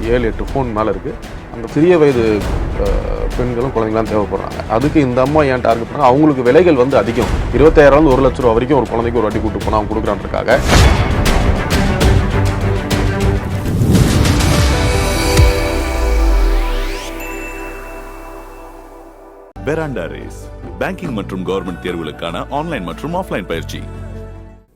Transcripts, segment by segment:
7-8 phone மேலே இருக்குது. அந்த சிறிய வயது பெண்களும் குழந்தைங்களாம் தேவைப்படுறாங்க. அதுக்கு இந்த அம்மா ஏன் டார்கெட் பண்ணாங்க? அவங்களுக்கு விலைகள் வந்து அதிகம். 25,000 1 லட்ச ரூபா வரைக்கும் ஒரு குழந்தைக்கு ஒரு வாட்டி கூட்டு போனால் அவங்க கொடுக்குறான்றக்காக. பெராண்டா ரேஸ் பேங்கிங் மற்றும் கவர்மெண்ட் தேர்வுகளுக்கான ஆன்லைன் மற்றும் ஆஃப்லைன் பயிற்சி.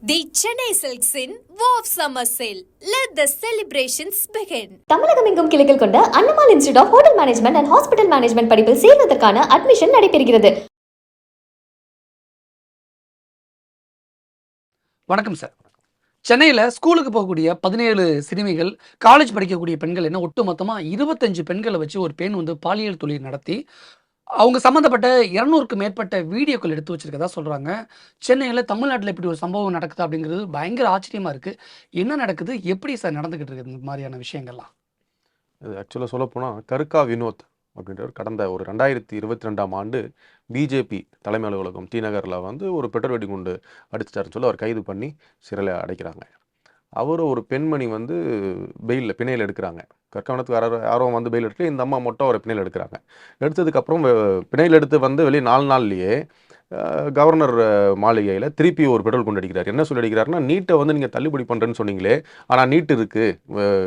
The Chennai Silks in Wow Summer Sale. Let the celebrations begin. தமிழகம் எங்கும் கிளைகள் கொண்ட Annamal institute of hotel management and hospital management படிப்பில் சேர்வதற்கான அட்மிஷன் நடைபெறுகிறது. வணக்கம் சார். சென்னையில் ஸ்கூலுக்கு போகக்கூடிய 17 சிறுமிகள், காலேஜ் படிக்கக்கூடிய பெண்கள் என்ன ஒட்டுமொத்தமாக 25 பெண்களை வச்சு ஒரு பெண் வந்து பாலியல் தொழில் நடத்தி அவங்க சம்மந்தப்பட்ட 200க்கு மேற்பட்ட வீடியோக்கள் எடுத்து வச்சிருக்கதா சொல்கிறாங்க. சென்னையில் தமிழ்நாட்டில் இப்படி ஒரு சம்பவம் நடக்குது அப்படிங்கிறது பயங்கர ஆச்சரியமாக இருக்குது. என்ன நடக்குது, எப்படி சார் நடந்துக்கிட்டு இருக்குது இந்த மாதிரியான விஷயங்கள்லாம்? இது ஆக்சுவலாக சொல்லப்போனால் கருக்கா வினோத் அப்படின்றவர் கடந்த ஒரு 2022ஆம் ஆண்டு பிஜேபி தலைமை அலுவலகம் டி நகரில் வந்து ஒரு பெட்ரோல் வெடிகுண்டு அடிச்சிட்டாருன்னு சொல்லி அவர் கைது பண்ணி சிறையில் அடைக்கிறாங்க. அவர் ஒரு பெண்மணி வந்து பெயிலில் பிணையில் எடுக்கிறாங்க. கற்காவனத்துக்கு யாரோ வந்து பெயில் எடுக்கல, இந்த அம்மா மட்டும் அவரை பிணையில் எடுக்கிறாங்க. எடுத்ததுக்கப்புறம் பிணையில் எடுத்து வந்து வெளியே 4 நாள்லேயே கவர்னர் மாளிகையில் திருப்பி ஒரு பெட்ரோல் குண்டு அடிக்கிறார். என்ன சொல்லி அடிக்கிறாருன்னா, நீட்டை வந்து நீங்கள் தள்ளுபடி பண்ணுறேன்னு சொன்னீங்களே, ஆனால் நீட் இருக்குது,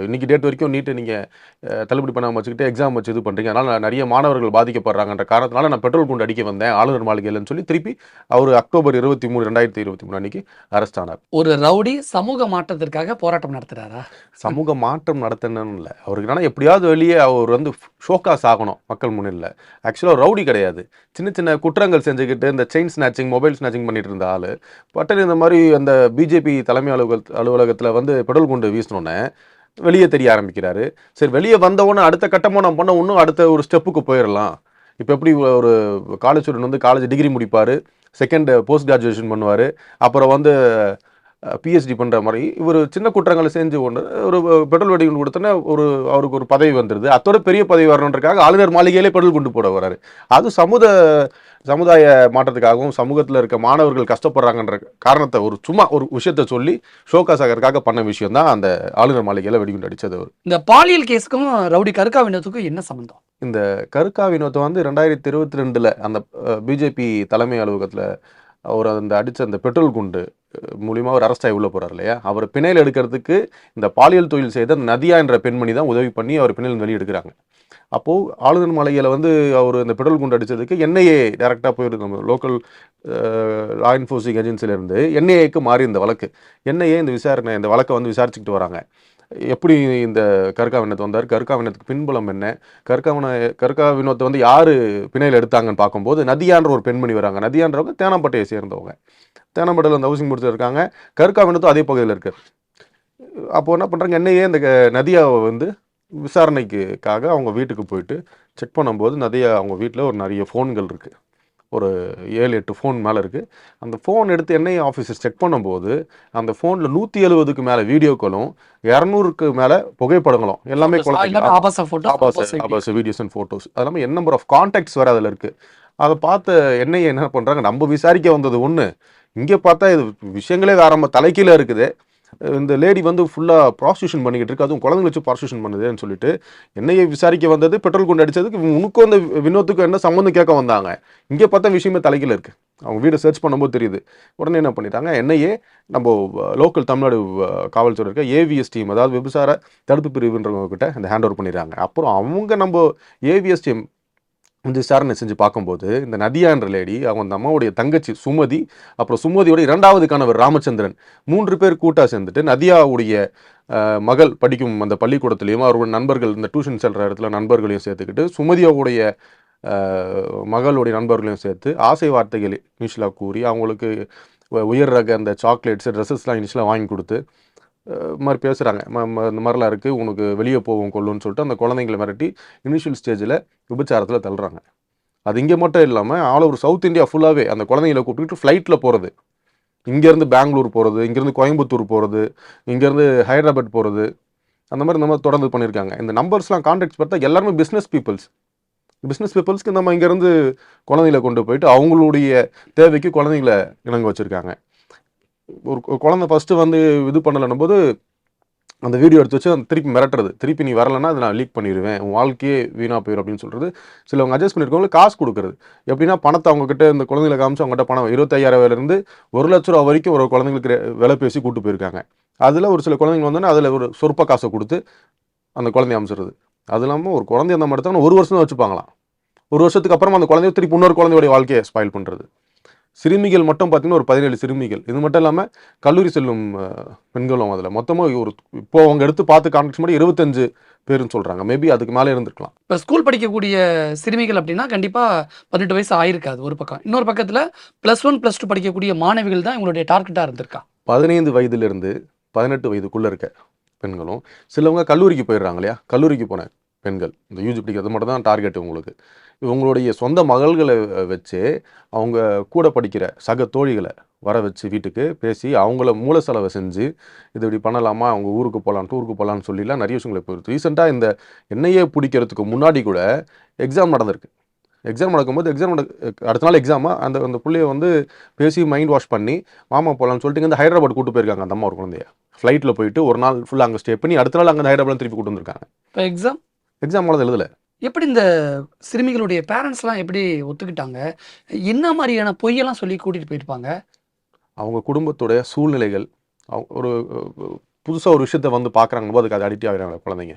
இன்றைக்கி டேட் வரைக்கும் நீட்டை நீங்கள் தள்ளுபடி பண்ணாமல் வச்சுக்கிட்டு எக்ஸாம் வச்சு இது பண்ணுறீங்க, அதனால் நிறைய மாணவர்கள் பாதிக்கப்படுறாங்கன்ற காரணத்தினால நான் பெட்ரோல் குண்டு அடிக்க வந்தேன் ஆளுநர் மாளிகையில்னு சொல்லி திருப்பி அவர் அக்டோபர் 23, 2023 அன்றைக்கி அரெஸ்ட் ஆனார். ஒரு ரவுடி சமூக மாற்றத்திற்காக போராட்டம் நடத்துகிறாரா? சமூக மாற்றம் நடத்தணும்னு இல்லை, அவருக்கு என்னன்னா எப்படியாவது வெளியே அவர் வந்து ஷோகாஸ் ஆகணும் மக்கள் முன்னில். ஆக்சுவலாக ரவுடி கிடையாது, சின்ன சின்ன குற்றங்கள் செஞ்சுக்கிட்டு இந்த செயின் ஸ்நாச்சிங், மொபைல் ஸ்நாச்சிங் பண்ணிட்டு இருந்த ஆள் பட்டன் இந்த மாதிரி அந்த பிஜேபி தலைமை அலுவலகத்தில் வந்து பெட்ரோல் குண்டு வீசினோன்னே வெளியே தெரிய ஆரம்பிக்கிறாரு. சரி, வெளியே வந்தவொன்னே அடுத்த கட்டமாக நம்ம பண்ண இன்னும் அடுத்த ஒரு ஸ்டெப்புக்கு போயிடலாம். இப்போ எப்படி ஒரு காலேஜ் ஸ்டூடெண்ட் வந்து காலேஜ் டிகிரி முடிப்பார், செகண்ட் போஸ்ட் கிராஜுவேஷன் பண்ணுவார், அப்புறம் வந்து பிஹெச்டி பண்ணுற மாதிரி இவர் சின்ன குற்றங்களை செஞ்சு கொண்டு ஒரு பெட்ரோல் வெடிகுண்டு கொடுத்தோன்னே அவருக்கு ஒரு பதவி வந்துடுது. அதோட பெரிய பதவி வரணுன்றக்காக ஆளுநர் மாளிகையிலே பெட்ரோல் குண்டு போட வர்றாரு. அது சமுதாய மாற்றத்துக்காகவும் சமூகத்தில் இருக்க மாணவர்கள் கஷ்டப்படுறாங்கன்ற காரணத்தை சும்மா ஒரு விஷயத்த சொல்லி ஷோகாஸ் ஆகிறதுக்காக பண்ண விஷயம் தான் அந்த ஆளுநர் மாளிகையில் வெடிகுண்டு அடித்தது. இந்த பாலியல் கேஸுக்கும் ரவுடி கருக்கா வினோத்துக்கும் என்ன சம்பந்தம்? இந்த கருக்கா வினோத்தை வந்து 2022 அந்த பிஜேபி தலைமை அலுவலகத்தில் அவர் அந்த அடித்த அந்த பெட்ரோல் குண்டு மூலிமா அவர் அரெஸ்ட் ஆகி உள்ள போகிறார் இல்லையா, அவர் பிணையில் எடுக்கிறதுக்கு இந்த பாலியல் தொழில் செய்த நதியா என்ற பெண்மணி தான் உதவி பண்ணி அவர் பிணையில் வெளியே எடுக்கிறாங்க. அப்போது ஆளுநர் மாளிகையில் வந்து அவர் இந்த பெட்ரோல் குண்டு அடித்ததுக்கு என்ஐஏ டேரெக்டாக போயிருக்கு. நம்ம லோக்கல் லா என்ஃபோர்ஸிங் ஏஜென்சிலேருந்து என்ஐஏக்கு மாறி இந்த வழக்கு. என்ஐஏ இந்த வழக்கை வந்து விசாரிச்சுக்கிட்டு வராங்க. எப்படி இந்த கருக்கா வினோத் வந்தார், கருக்கா வினோத்துக்கு பின்புலம் என்ன, கருக்கா வினோத்தை வந்து யார் பிணையில் எடுத்தாங்கன்னு பார்க்கும்போது நதியான்ற ஒரு பெண்மணி வராங்க. நதியான்றவங்க தேனாம்பட்டையை சேர்ந்தவங்க. தேனாம்பட்டையில் அந்த ஹவுசிங் முடிச்சு இருக்காங்க. கருக்கா வினோத்தும் அதே பகுதியில் இருக்கார். அப்போது என்ன பண்ணுறாங்க, என்னையே இந்த நதியாவை வந்து விசாரணைக்காக அவங்க வீட்டுக்கு போயிட்டு செக் பண்ணும்போது நதியா அவங்க வீட்டில் ஒரு நிறைய ஃபோன்கள் இருக்குது, ஒரு 7-8 ஃபோன் மேலே இருக்குது. அந்த ஃபோன் எடுத்து என்ஐஏ ஆஃபீஸர் செக் பண்ணும்போது அந்த ஃபோனில் 170க்கு மேலே வீடியோக்களும் 200க்கு மேலே புகைப்படங்களும் எல்லாமே ஆபாச வீடியோஸ் அண்ட் ஃபோட்டோஸ். அது இல்லாமல் நம்பர் ஆஃப் கான்டாக்ட்ஸ் வேறு அதில் இருக்குது. அதை பார்த்து என்ஐஏ என்ன பண்ணுறாங்க, நம்ம விசாரிக்க வந்தது ஒன்று, இங்கே பார்த்தா இது விஷயங்களே வேற நம்ம தலைக்கீழே இருக்குது. இந்த லேடி வந்து ஃபுல்லாக ப்ராஸ்டியூஷன் பண்ணிக்கிட்டு இருக்கு, அதுவும் குழந்தைங்க வச்சு ப்ராஸ்டியூஷன் பண்ணுதுன்னு சொல்லிட்டு என்னையே விசாரிக்க வந்தது. பெட்ரோல் குண்டு அடித்ததுக்கு உனக்கும் அந்த வினோத்துக்கும் என்ன சம்மந்தம் கேட்க வந்தாங்க. இங்கே பார்த்தா விஷயமே தலைக்கீழ இருக்குது. அவங்க வீடை சர்ச் பண்ணும்போது தெரியுது. உடனே என்ன பண்ணிட்டாங்க, என்னையே நம்ம லோக்கல் தமிழ்நாடு காவல்துறை இருக்க ஏவிஎஸ் டீம், அதாவது விபசார தடுப்பு பிரிவுன்றவங்க கிட்ட இந்த ஹேண்ட் ஓவர் பண்ணிடுறாங்க. அப்புறம் அவங்க நம்ம ஏவிஎஸ் டீம் வந்து விசாரணை செஞ்சு பார்க்கும்போது இந்த நதியான்ற லேடி, அவங்க அந்த அம்மாவுடைய தங்கச்சி சுமதி, அப்புறம் சுமதியோட 2வது கணவர் ராமச்சந்திரன், 3 பேர் கூட்டாக சேர்ந்துட்டு நதியாவுடைய மகள் படிக்கும் அந்த பள்ளிக்கூடத்துலேயும் அவருடைய நண்பர்கள், இந்த டியூஷன் செல்கிற இடத்துல நண்பர்களையும் சேர்த்துக்கிட்டு சுமதியாவுடைய மகளுடைய நண்பர்களையும் சேர்த்து ஆசை வார்த்தைகள் இனிஷியலாக கூறி அவங்களுக்கு உயர் ரக அந்த சாக்லேட்ஸு ட்ரெஸ்ஸஸ்லாம் இனிஷியலாக வாங்கி கொடுத்து மாதிரி பேசுகிறாங்க. இந்த மாதிரிலாம் இருக்குது, உனக்கு வெளியே போவோம் கொள்ளுன்னு சொல்லிட்டு அந்த குழந்தைங்களை மிரட்டி இனிஷியல் ஸ்டேஜில் விபச்சாரத்தில் தள்ளுறாங்க. அது இங்கே மட்டும் இல்லாமல் ஆல் ஓவர் சவுத் இந்தியா ஃபுல்லாகவே அந்த குழந்தைங்களை கூப்பிட்டுக்கிட்டு ஃப்ளைட்டில் போகிறது, இங்கேருந்து பெங்களூர் போகிறது, இங்கேருந்து கோயம்புத்தூர் போகிறது, இங்கேருந்து ஹைதராபாத் போகிறது, அந்த மாதிரி தொடர்ந்து பண்ணியிருக்காங்க. இந்த நம்பர்ஸ்லாம் கான்டாக்ட்ஸ் பார்த்தா எல்லாருமே பிஸ்னஸ் பீப்புள்ஸ்க்கு நம்ம இங்கேருந்து குழந்தைகளை கொண்டு போயிட்டு அவங்களுடைய தேவைக்கு குழந்தைங்களை இணங்க வச்சுருக்காங்க. ஒரு குழந்தை ஃபஸ்ட்டு வந்து இது பண்ணலைன்னும் போது அந்த வீடியோ எடுத்து வச்சு திருப்பி மிரட்டுறது, திருப்பி நீ வரலன்னா அதை நான் லீக் பண்ணிடுவேன், உன் வாழ்க்கையே வீணாக போயிடும் அப்படின்னு சொல்கிறது. சிலவங்க அட்ஜஸ்ட் பண்ணியிருக்கவங்களுக்கு காசு கொடுக்குறது. எப்படின்னா பணத்தை அவங்ககிட்ட இந்த குழந்தைகளை காமிச்சு அவங்ககிட்ட பணம் 25,000 1,00,000 வரைக்கும் ஒரு குழந்தைங்களுக்கு விலை பேசி கூட்டு போயிருக்காங்க. அதில் ஒரு சில குழந்தைங்க வந்தோன்னே அதில் ஒரு சொற்ப காசை கொடுத்து அந்த குழந்தைய அமைச்சிருது. அது இல்லாமல் ஒரு குழந்தைய அந்த மாதிரி 1 வருஷம் தான் வச்சுப்பாங்களாம். 1 வருஷத்துக்கு அப்புறமா அந்த குழந்தைய திருப்பி இன்னொரு குழந்தையோடைய வாழ்க்கையை ஸ்பாயில் பண்ணுறது. சிறுமிகள் மட்டும் பார்த்தீங்கன்னா ஒரு 17 சிறுமிகள். இது மட்டும் இல்லாமல் கல்லூரி செல்லும் பெண்களும் அதில் மொத்தமாக இப்போ அவங்க எடுத்து பார்த்து கான்டெக்ட் மாதிரி 25 பேருன்னு சொல்கிறாங்க. மேபி அதுக்கு மேலே இருந்திருக்கலாம். இப்போ ஸ்கூல் படிக்கக்கூடிய சிறுமிகள் அப்படின்னா கண்டிப்பாக 18 வயசு ஆயிருக்காது ஒரு பக்கம். இன்னொரு பக்கத்தில் +1 +2 படிக்கக்கூடிய மாணவிகள் தான் இவங்களுடைய டார்கெட்டாக இருந்திருக்கா. 15 வயதிலிருந்து 18 வயதுக்குள்ளே இருக்க பெண்களும், சிலவங்க கல்லூரிக்கு போயிடுறாங்க இல்லையா, கல்லூரிக்கு போன பெண்கள், இந்த யூஜி படிக்கிறது மட்டும் தான் டார்கெட் உங்களுக்கு. இவங்களுடைய சொந்த மகள்களை வச்சு அவங்க கூட படிக்கிற சக தோழிகளை வர வச்சு வீட்டுக்கு பேசி அவங்கள மூல செலவை செஞ்சு இது இப்படி பண்ணலாமா, அவங்க ஊருக்கு போகலாம் டூருக்கு போகலான்னு சொல்லிலாம் நிறைய விஷயங்களை போயிடுது. ரீசெண்டாக இந்த எண்ணெயே பிடிக்கிறதுக்கு முன்னாடி கூட எக்ஸாம் நடந்திருக்கு. எக்ஸாம் நடக்கும்போது அடுத்த நாள் எக்ஸாமா அந்த பிள்ளைய வந்து பேசி மைண்ட் வாஷ் பண்ணி மாமா போகலான்னு சொல்லிட்டு இந்த ஹைதராபாத் கூட்டு போயிருக்காங்க. அந்த அம்மா ஒரு குழந்தைய ஃப்ளைட்டில் போயிட்டு ஒரு நாள் ஃபுல்லாக அங்கே ஸ்டே பண்ணி அடுத்த நாள் அங்கே ஹைதராபாத் திருப்பி கூட்டு வந்திருக்காங்க. இப்போ எக்ஸாம் அவ்வளோ எழுதலை. எப்படி இந்த சிறுமிகளுடைய பேரண்ட்ஸ்லாம் எப்படி ஒத்துக்கிட்டாங்க? என்ன மாதிரியான பொய்யெல்லாம் சொல்லி கூட்டிகிட்டு போயிருப்பாங்க? அவங்க குடும்பத்துடைய சூழ்நிலைகள், ஒரு புதுசாக ஒரு விஷயத்த வந்து பார்க்குறாங்க போது அதுக்கு அது அடிக்ட் ஆகிறாங்க குழந்தைங்க.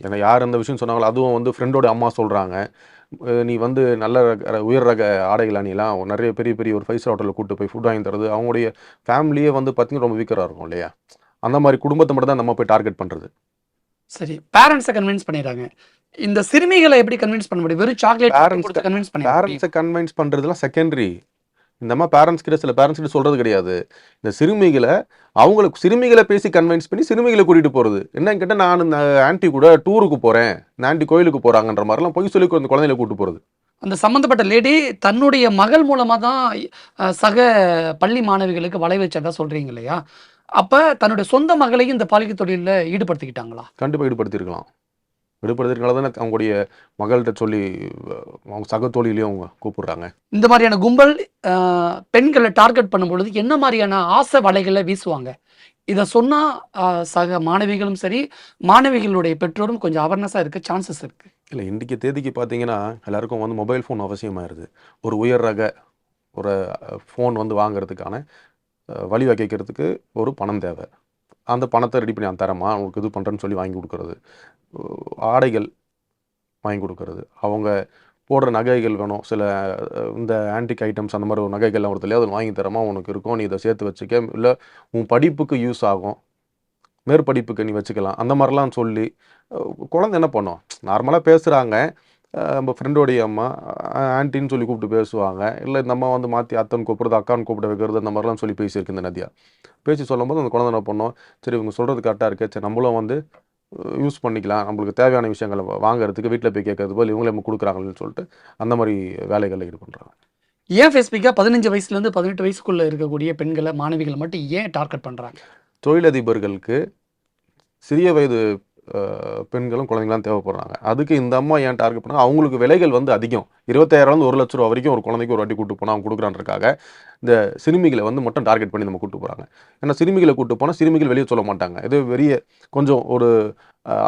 ஏன்னா யார் அந்த விஷயம் சொன்னாங்களோ அதுவும் வந்து ஃப்ரெண்டோட அம்மா சொல்கிறாங்க, நீ வந்து நல்ல உயர் ரக ஆடைகள் அணிலாம் நிறைய பெரிய பெரிய ஒரு 5 ஸ்டார் ஹோட்டலில் கூப்பிட்டு போய் ஃபுட் வாங்கி தரது. அவங்களுடைய ஃபேமிலியே வந்து பார்த்திங்கன்னா ரொம்ப வீக்கராக இருக்கும் இல்லையா. அந்த மாதிரி குடும்பத்தை மட்டும் தான் நம்ம போய் டார்கெட் பண்ணுறது. சரி, பேரண்ட்ஸை கன்வின்ஸ் பண்ணிடுறாங்க. இந்த சிறுமிகளை எப்படி கன்வின்ஸ் பண்ண முடியும்? வெறும் சாக்லேட் கன்வின்ஸ் பண்ணி பேரண்ட்ஸை கன்வின்ஸ் பண்ணுறதுலாம் செகண்டரி. இந்த மாதிரி பேரண்ட்ஸ் கிட்ட சில பேரண்ட்ஸ் கிட்ட சொல்கிறது கிடையாது. இந்த சிறுமிகளை பேசி கன்வின்ஸ் பண்ணி சிறுமிகளை கூட்டிகிட்டு போகிறது. என்னன்னு கேட்டால் நான் இந்த ஆன்ட்டி கூட டூருக்கு போகிறேன், இந்த ஆன்ட்டி கோயிலுக்கு போகிறாங்கன்ற மாதிரிலாம் பொய் சொல்லி அந்த குழந்தைகளை கூப்பிட்டு போகிறது. அந்த சம்மந்தப்பட்ட லேடி தன்னுடைய மகள் மூலமாக தான் சக பள்ளி மாணவிகளுக்கு வலை வச்சதா சொல்கிறீங்க இல்லையா? அப்போ தன்னுடைய சொந்த மகளையும் இந்த பாலியல் தொழிலில் ஈடுபடுத்திக்கிட்டாங்களா? கண்டிப்பாக ஈடுபடுத்தியிருக்கலாம். விடுபடுறதுனால தானே அவங்களுடைய மகள்கிட்ட சொல்லி அவங்க சக தோழிலையும் அவங்க கூப்பிடுறாங்க. இந்த மாதிரியான கும்பல் பெண்களை டார்கெட் பண்ணும்பொழுது என்ன மாதிரியான ஆசை வலைகளை வீசுவாங்க? இதை சொன்னால் சக மாணவிகளும் சரி, மாணவிகளுடைய பெற்றோரும் கொஞ்சம் அவேர்னஸாக இருக்க சான்சஸ் இருக்குது. இல்லை, இன்றைக்கி தேதிக்கு பார்த்தீங்கன்னா எல்லாருக்கும் வந்து மொபைல் ஃபோன் அவசியமாயிருது. ஒரு உயர் ரக ஒரு ஃபோன் வந்து வாங்குறதுக்கான வழிவகைக்கிறதுக்கு ஒரு பணம் தேவை. அந்த பணத்தை ரெடி பண்ணி தரமா அவங்களுக்கு இது பண்ணுறேன்னு சொல்லி வாங்கி கொடுக்குறது, ஆடைகள் வாங்கி கொடுக்குறது, அவங்க போடுற நகைகள் வேணும், சில இந்த ஆன்டிக் ஐட்டம்ஸ் அந்த மாதிரி ஒரு நகைகள்லாம் வருது இல்லையா, அதில் வாங்கி தரமா உனக்கு இருக்கும், நீ இதை சேர்த்து வச்சுக்க, இல்லை உன் படிப்புக்கு யூஸ் ஆகும், மேற்படிப்புக்கு நீ வச்சுக்கலாம், அந்த மாதிரிலாம் சொல்லி குழந்தை என்ன பண்ணும், நார்மலாக பேசுகிறாங்க, நம்ம ஃப்ரெண்டோடைய அம்மா ஆன்ட்டின்னு சொல்லி கூப்பிட்டு பேசுவாங்க, இல்லை இந்த அம்மா வந்து மாற்றி அத்தன் கூப்பிட்றது அக்கான்னு கூப்பிட வைக்கிறது, அந்த மாதிரிலாம் சொல்லி பேசியிருக்கு இந்த நதியா. பேசி சொல்லும்போது அந்த குழந்தை என்ன பண்ணோம், சரி இவங்க சொல்கிறது கரெக்டாக இருக்குது, சரி நம்மளும் வந்து யூஸ் பண்ணிக்கலாம், நம்மளுக்கு தேவையான விஷயங்களை வாங்குறதுக்கு வீட்டில் போய் கேட்கறது போல் இவங்களே நம்ம கொடுக்குறாங்கன்னு சொல்லிட்டு அந்த மாதிரி வேலைகளில் இது பண்ணுறாங்க. ஏன் ஃபேஸ்புக்காக 15 வயசுலேருந்து 18 வயசுக்குள்ளே இருக்கக்கூடிய பெண்களை மாணவிகளை மட்டும் ஏன் டார்கெட் பண்ணுறாங்க? தொழிலதிபர்களுக்கு சிறிய வயது பெண்களும் குழந்தைங்களாம் தேவைப்படுறாங்க. அதுக்கு இந்த அம்மா ஏன் டார்கெட் பண்ணாங்க, அவங்களுக்கு விலைகள் வந்து அதிகம், 25,000 1 லட்ச ரூபா வரைக்கும் ஒரு குழந்தைக்கு ஒரு வாட்டி கூட்டு போனால் அவங்க கொடுக்குறான்றக்காக இந்த சிறுமிகளை வந்து மட்டும் டார்கெட் பண்ணி நம்ம கூட்டு போகிறாங்க. ஏன்னா சிறுமிகளை கூட்டு போனால் சிறுமிகள் வெளியே சொல்ல மாட்டாங்க, இது பெரிய கொஞ்சம் ஒரு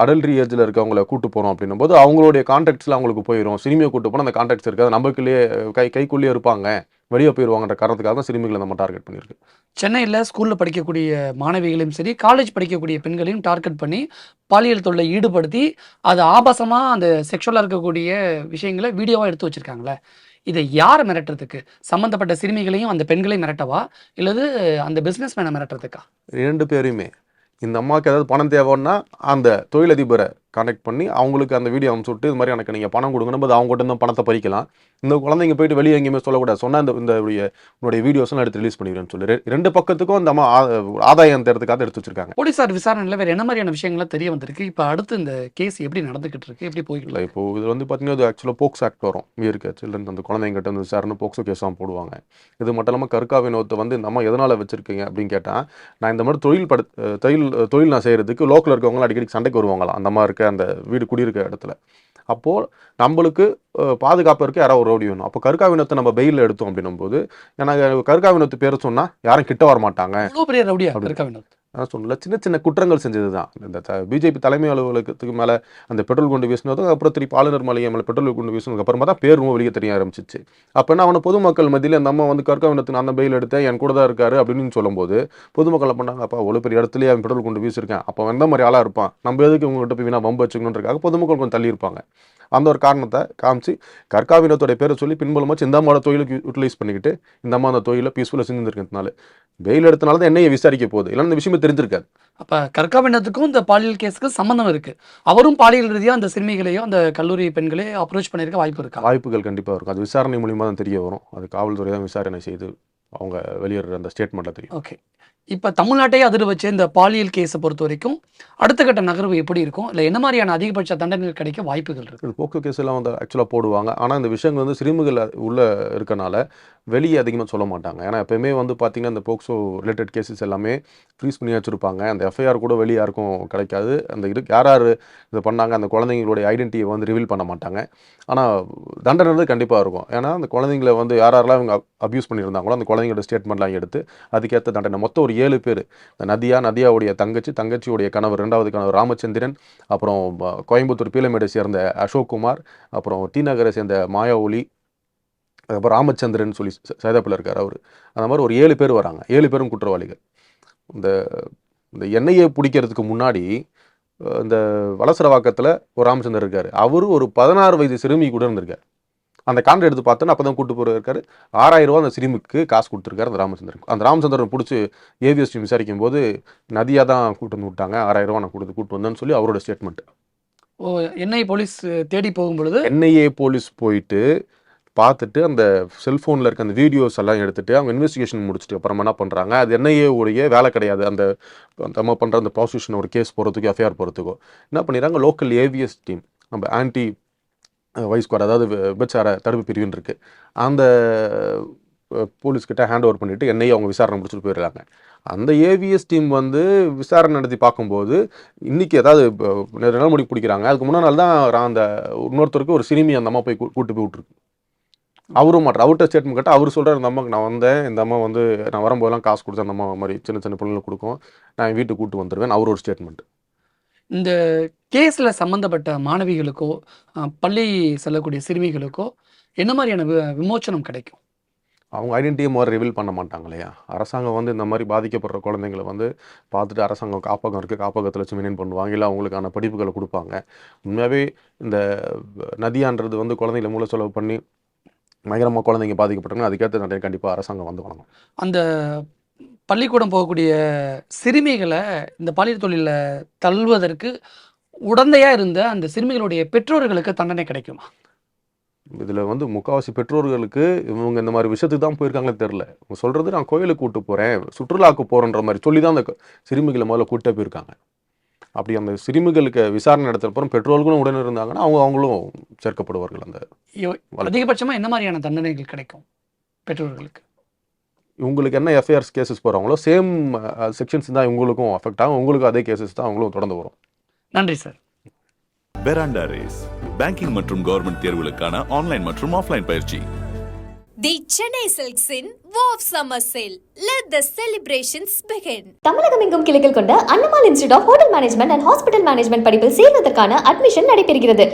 அடல்ட்ரி ஏஜில் இருக்கவங்கள கூட்டு போகிறோம் அப்படின்னும் போது அவங்களுடைய கான்டாக்ட்ஸில் அவங்களுக்கு போயிடும். சிறுமியை கூட்டு போனால் அந்த கான்டாக்ட்ஸ் இருக்காது, நமக்குள்ளேயே கைக்குள்ளேயே இருப்பாங்க, வெளியே போயிடுவாங்கன்ற காரணத்துக்காக தான் சிறுமிகளை நம்ம டார்கெட் பண்ணியிருக்கு. சென்னையில் ஸ்கூலில் படிக்கக்கூடிய மாணவிகளையும் சரி, காலேஜ் படிக்கக்கூடிய பெண்களையும் டார்கெட் பண்ணி பாலியல் தொல்லை ஈடுபடுத்தி அது ஆபாசமாக அந்த செக்ஷுவலாக இருக்கக்கூடிய விஷயங்களை வீடியோவாக எடுத்து வச்சுருக்காங்களே, இதை யாரை மிரட்டுறதுக்கு? சம்மந்தப்பட்ட சிறுமிகளையும் அந்த பெண்களையும் மிரட்டவா, இல்லது அந்த பிஸ்னஸ் மேனை மிரட்டுறதுக்கா? 2 பேரையுமே. இந்த அம்மாவுக்கு ஏதாவது பணம் தேவைன்னா அந்த தொழிலதிபரை கான்டாக்ட் பண்ணி அவங்களுக்கு அந்த வீடியோ அனுப்பிச்சு விட்டு இது மாதிரி எனக்கு நீங்கள் பணம் கொடுங்கன்னு போது அவங்ககிட்ட இருந்து பணத்தை பறிக்கலாம். இந்த குழந்தைங்க போயிட்டு வெளியே எங்கேயுமே சொல்லக்கூடாது, சொன்னால் உன்னுடைய வீடியோஸ்லாம் எடுத்து ரிலீஸ் பண்ணிடுறேன்னு சொல்லி 2 பக்கத்துக்கும் அந்த அம்மா ஆதாயம் தேர்றதுக்காக எடுத்து வச்சிருக்காங்க. போலீஸார் விசாரணையில் வேறு என்ன மாதிரியான விஷயங்கள்லாம் தெரிய வந்திருக்கு? இப்போ அடுத்து இந்த கேஸ் எப்படி நடந்துக்கிட்டு இருக்கு, எப்படி போய்கிட்டு இல்லை? இப்போ இது வந்து பார்த்தீங்கன்னா இது ஆக்சுவலாக போக்ஸ் ஆக்ட் வரும், இங்கே இருக்க சில்ட்ரன் அந்த குழந்தைங்கிட்ட வந்து விசாரணை போக்ஸோ கேஸாக போடுவாங்க. இது மட்டும் இல்லாமல் கற்கா வினோத்தை வந்து இந்த அம்மா எதனால் வச்சிருக்கீங்க அப்படின்னு கேட்டால், நான் இந்த மாதிரி தொழில் நான் செய்கிறதுக்கு லோக்கலில் இருக்கவங்களாம் அடிக்கடி சண்டைக்கு வருவாங்களாம், அந்த மாதிரி இருக்க அந்த வீடு குடியிருக்க இடத்துல. அப்போது நம்மளுக்கு பாதுகாப்பதற்கு யாராவது ஒரு ரவுடி வேணும். அப்போ கருக்கா வினோத்தை நம்ம பெயிலில் எடுத்தோம் அப்படின்னும் போது, ஏன்னா கருக்கா வினோத்து பேரை சொன்னால் யாரும் கிட்ட வர மாட்டாங்க. இவ்வளோ பெரிய ரவுடியா இருக்கா வினோத்? அதான் சொல்லல, சின்ன சின்ன குற்றங்கள் செஞ்சது தான். இந்த பிஜேபி தலைமை அலுவலகத்துக்கு மேலே அந்த பெட்ரோல் குண்டு வீசினதும், அப்புறம் திருப்பி ஆளுநர் மாளிகை மேலே பெட்ரோல் குண்டு வீசினதுக்கு அப்புறமா தான் பேர் ரொம்ப வெளியே தெரிய ஆரம்பிச்சிச்சு. அப்போனா அவனை பொதுமக்கள் மத்தியில் அந்த அம்மா வந்து கருக்கா வினோத்து அந்த பெயில் எடுத்தேன், என் கூட தான் இருக்காரு அப்படின்னு சொல்லும்போது பொதுமக்கள் பண்ணாங்க, அப்பா அவ்வளோ பெரிய இடத்துலயே அவன் பெட்ரோல் குண்டு வீசிருக்கேன், அப்போ எந்த மாதிரி ஆளாக இருப்பான், நம்ம எதுக்கு உங்கள்கிட்ட போய் வீணா பம்பு வச்சுக்கணுன்றக்காக பொதுமக்கள் கொஞ்சம் தள்ளி இருப்பாங்க. அந்த ஒரு காரணத்தை காமிச்சு கர்கா வினோத்தோடைய பேரை சொல்லி பின்புலமாச்சு இந்த அம்மாவோட தொழிலுக்கு யூட்டிலைஸ் பண்ணிக்கிட்டு இந்த அம்மா அந்த தொழிலை பீஸ்ஃபுல்லாக செஞ்சுருக்கிறதுனால பெயில் எடுத்தனால தான் என்னையை விசாரிக்க போகுது, இல்லைன்னா இந்த விஷயமே தெரிஞ்சிருக்காது. அப்போ கர்கா வினோத்துக்கும் இந்த பாலியல் கேஸுக்கு சம்மந்தம் இருக்கு. அவரும் பாலியல் ரீதியாக அந்த சிறுமிகளையும் அந்த கல்லூரி பெண்களையும் அப்ரோச் பண்ணியிருக்க வாய்ப்பு இருக்கா? வாய்ப்புகள் கண்டிப்பாக இருக்கும். அது விசாரணை மூலியமாக தான் தெரிய வரும். அது காவல்துறை தான் விசாரணை செய்து அவங்க வெளியேற அந்த ஸ்டேட்மெண்ட்டில் தெரியும். ஓகே. இப்போ தமிழ்நாட்டையே அதிர வச்ச இந்த பாலியல் கேஸை பொறுத்த வரைக்கும் அடுத்த கட்ட நகர்வு எப்படி இருக்கும், இல்லை என்ன மாதிரியான அதிகபட்ச தண்டனைகள் கிடைக்க வாய்ப்புகள் இருக்கு? இது போக்கோ கேஸ் எல்லாம் வந்து ஆக்சுவலாக போடுவாங்க. ஆனால் இந்த விஷயங்கள் வந்து சிறுமிகள் உள்ள இருக்கனால வெளியே அதிகமாக சொல்ல மாட்டாங்க. ஏன்னா எப்பயுமே வந்து பார்த்தீங்கன்னா இந்த போக்சோ ரிலேட்டட் கேசஸ் எல்லாமே ஃப்ரீஸ் பண்ணி வச்சுருப்பாங்க. அந்த எஃப்ஐஆர் கூட வெளியே யாருக்கும் கிடைக்காது. அந்த யார் யார் இதை பண்ணாங்க அந்த குழந்தைங்களுடைய ஐடென்டிட்டியை வந்து ரிவீல் பண்ண மாட்டாங்க. ஆனால் தண்டனை வந்து கண்டிப்பாக இருக்கும். ஏன்னா அந்த குழந்தைங்களை வந்து யாரெல்லாம் இவங்க அப்யூஸ் பண்ணியிருந்தாங்களோ அந்த குழந்தைங்களோட ஸ்டேட்மெண்ட்லாம் எடுத்து அதுக்கேற்ற தண்டனை மொத்தம் ஒரு 7 பேர். இந்த நதியாவுடைய தங்கச்சியுடைய கணவர், 2வது கணவர் ராமச்சந்திரன், அப்புறம் கோயம்புத்தூர் பீலமேடை சேர்ந்த அசோக் குமார், அப்புறம் டி நகரை சேர்ந்த மாயா ஒலி, அதுக்கப்புறம் ராமச்சந்திரன் சொல்லி சைதாப்பில் இருக்கார் அவர். அந்த மாதிரி ஒரு 7 பேர் வராங்க. 7 பேரும் குற்றவாளிகள். இந்த எண்ணெயை பிடிக்கிறதுக்கு முன்னாடி இந்த வலசரவாக்கத்தில் ஒரு ராமச்சந்திரன் இருக்கார். அவரு ஒரு 16 வயது சிறுமி கூட இருந்திருக்கார். அந்த காண்டை எடுத்து பார்த்தோன்னா அப்போ தான் கூட்டு போயிருக்காரு. 6000 ரூபா அந்த சிறுமிக்கு காசு கொடுத்துருக்காரு அந்த ராமச்சந்திரன். அந்த ராமச்சந்திரன் பிடிச்சி ஏவிஎஸ் டீம் விசாரிக்கும் போது நதியாக தான் கூட்டு வந்து விட்டாங்க, 6000 ரூபா நான் கூட்டு வந்தேன்னு சொல்லி அவரோட ஸ்டேட்மெண்ட். ஓ, என்ஐஏ போலீஸ் தேடி போகும்பொழுது என்ஐஏ போலீஸ் போயிட்டு பார்த்துட்டு அந்த செல்ஃபோனில் இருக்க அந்த வீடியோஸ் எல்லாம் எடுத்துகிட்டு அவங்க இன்வெஸ்டிகேஷன் முடிச்சுட்டு அப்புறமா என்ன பண்ணுறாங்க, அது என்ஐஏ உடைய வேலை கிடையாது. அந்த நம்ம பண்ணுற அந்த ப்ராசிக்யூஷன் ஒரு கேஸ் போகிறதுக்கோ எஃப்ஐஆர் போகிறதுக்கோ என்ன பண்ணிடுறாங்க, லோக்கல் ஏவிஎஸ் டீம் நம்ம ஆன்டி வைஸ் ஸ்குவாட், அதாவது விபச்சார தடுப்பு பிரிவுன்னு இருக்குது, அந்த போலீஸ்கிட்ட ஹேண்ட் ஓவர் பண்ணிவிட்டு என்ஐஏ அவங்க விசாரணை முடிச்சுட்டு போயிடுறாங்க. அந்த ஏவிஎஸ் டீம் வந்து விசாரணை நடத்தி பார்க்கும்போது இன்றைக்கி அதாவது 2 நாள் முடிக்க பிடிக்கிறாங்க. அதுக்கு முன்னாள் நாள் தான் அந்த இன்னொருத்தருக்கு ஒரு சிறுமி அந்த அம்மா போய் கூட்டு போய் விட்ருக்கு. அவரும் மாட்டார். அவர்கிட்ட ஸ்டேட்மெண்ட் கேட்டால் அவர் சொல்கிறார், இந்த அம்மாவுக்கு நான் வந்தேன், இந்த அம்மா வந்து நான் வரும்போதெல்லாம் காசு கொடுத்தேன், அந்த அம்மா மாதிரி சின்ன சின்ன பிள்ளைங்களுக்கு கொடுக்கும், நான் என் வீட்டுக்கு கூப்பிட்டு வந்துடுவேன், அவர் ஒரு ஸ்டேட்மெண்ட். இந்த கேஸில் சம்மந்தப்பட்ட மாணவிகளுக்கோ பள்ளி செல்லக்கூடிய சிறுமிகளுக்கோ என்ன மாதிரியான விமோச்சனம் கிடைக்கும்? அவங்க ஐடென்டிட்டியை மாதிரி ரிவீல் பண்ண மாட்டாங்க இல்லையா. அரசாங்கம் வந்து இந்த மாதிரி பாதிக்கப்படுற குழந்தைங்களை வந்து பார்த்துட்டு அரசாங்கம் காப்பகம் இருக்குது, காப்பகத்தில் வச்சு மெயின்டைன் பண்ணுவாங்க, இல்லை அவங்களுக்கான படிப்புகளை கொடுப்பாங்க. உண்மையாகவே இந்த நதியான்றது வந்து குழந்தைகளை மூல செலவு பண்ணி பயங்கரமாக குழந்தைங்க பாதிக்கப்பட்டாங்கன்னா அதுக்கேற்ற நிறைய கண்டிப்பாக அரசாங்கம் வந்து வழங்கும். அந்த பள்ளிக்கூடம் போகக்கூடிய சிறுமிகளை இந்த பாலியல் தொழிலில் தள்ளுவதற்கு உடந்தையாக இருந்த அந்த சிறுமிகளுடைய பெற்றோர்களுக்கு தண்டனை கிடைக்குமா? இதில் வந்து முக்கால்வாசி பெற்றோர்களுக்கு இவங்க இந்த மாதிரி விஷயத்துக்கு தான் போயிருக்காங்களே தெரில. இவங்க சொல்கிறது நான் கோயிலுக்கு கூப்பிட்டு போகிறேன், சுற்றுலாவுக்கு போகிறேன்ற மாதிரி சொல்லி தான் அந்த சிறுமிகளை முதல்ல கூப்பிட்டே போயிருக்காங்க. அப்படி அந்த சிறுமிகளுக்கு விசாரணை நடத்துறப்பறம் பெற்றோர்களும் உடனே இருந்தாங்கன்னா அவங்களும் சேர்க்கப்படுவார்கள். அந்த அதிகபட்சமாக என்ன மாதிரியான தண்டனைகள் கிடைக்கும் பெற்றோர்களுக்கு? இவங்களுக்கு என்ன எஃப்ஐஆர்ஸ் கேசஸ் போகிறாங்களோ சேம் செக்ஷன்ஸ் தான் இவங்களுக்கும் அஃபெக்ட் ஆகும், உங்களுக்கு அதே கேசஸ் தான் அவங்களும் தொடர்ந்து வரும். நன்றி சார். பெராண்டா ரேஸ் பேங்கிங் மற்றும் கவர்மெண்ட் தேர்வுகளுக்கான ஆன்லைன் மற்றும் ஆஃப்லைன் பயிற்சி. The Chennai Silks in Wow Summer Sale. Let the celebrations begin. தமிழகம் எங்கும் கிளைகள் கொண்ட Annamal institute of hotel management and hospital management படிப்பில் சேர்வதற்கான அட்மிஷன் நடைபெறுகிறது.